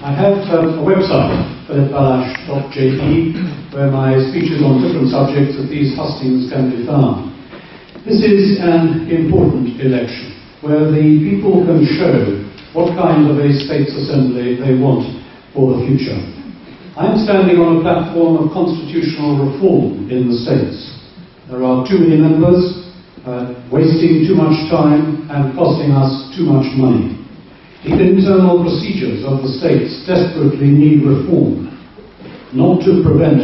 I have a website, philipbalash.jp, where my speeches on different subjects of these hustings can be found. This is an important election, where the people can show what kind of a states assembly they want for the future. I am standing on a platform of constitutional reform in the states. There are too many members, wasting too much time and costing us too much money. The internal procedures of the states desperately need reform, not to prevent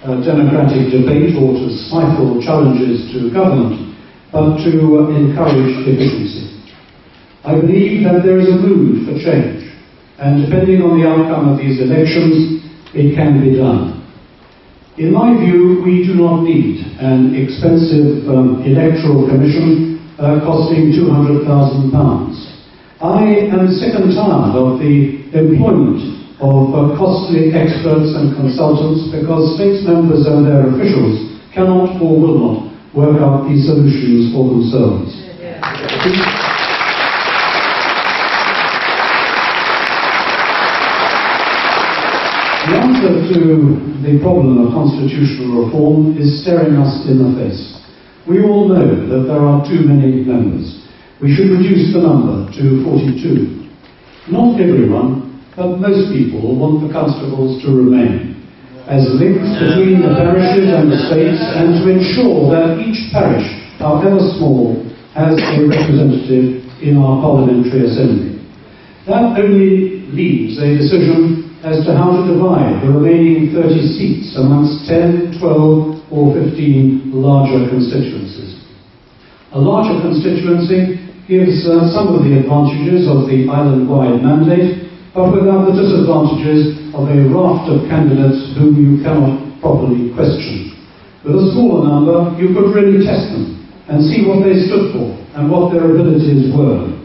democratic debate or to stifle challenges to government, but to encourage efficiency. I believe that there is a mood for change, and depending on the outcome of these elections, it can be done. In my view, we do not need an expensive electoral commission costing £200,000. I am sick and tired of the employment of costly experts and consultants because states members and their officials cannot or will not work out these solutions for themselves. The answer to the problem of constitutional reform is staring us in the face. We all know that there are too many members. We should reduce the number to 42. Not everyone, but most people want the constables to remain as links between the parishes and the states, and to ensure that each parish, however small, has a representative in our parliamentary assembly. That only leaves a decision as to how to divide the remaining 30 seats amongst 10, 12 or 15 larger constituencies. A larger constituency gives some of the advantages of the island-wide mandate, but without the disadvantages of a raft of candidates whom you cannot properly question. With a smaller number, you could really test them and see what they stood for and what their abilities were.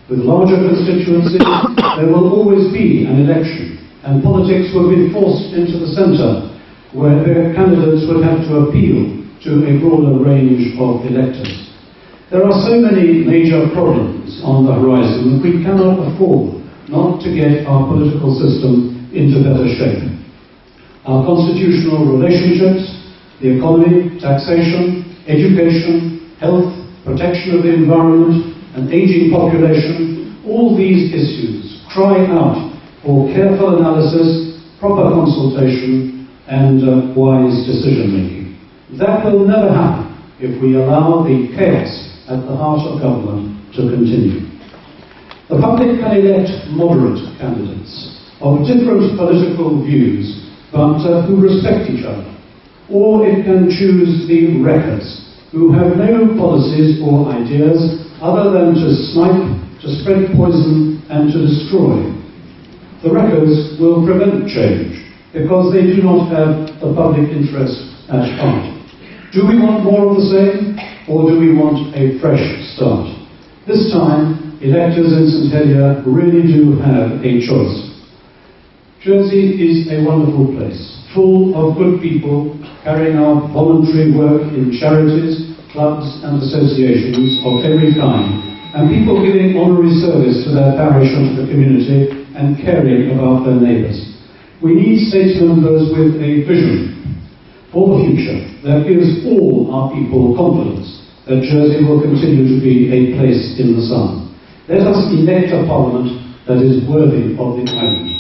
With larger constituencies, there will always be an election, and politics will be forced into the centre, where their candidates would have to appeal to a broader range of electors. There are so many major problems on the horizon that we cannot afford not to get our political system into better shape. Our constitutional relationships, the economy, taxation, education, health, protection of the environment, an ageing population, all these issues cry out for careful analysis, proper consultation, and wise decision-making. That will never happen if we allow the chaos at the heart of government to continue. The public can elect moderate candidates of different political views, but who respect each other. Or it can choose the wreckers, who have no policies or ideas other than to snipe, to spread poison, and to destroy. The wreckers will prevent change because they do not have the public interest at heart. Do we want more of the same, or do we want a fresh start? This time, electors in St Helier really do have a choice. Jersey is a wonderful place, full of good people carrying out voluntary work in charities, clubs and associations of every kind, and people giving honorary service to their parish and to the community and caring about their neighbours. We need state members with a vision for the future that gives all our people confidence that Jersey will continue to be a place in the sun. Let us elect a parliament that is worthy of the island.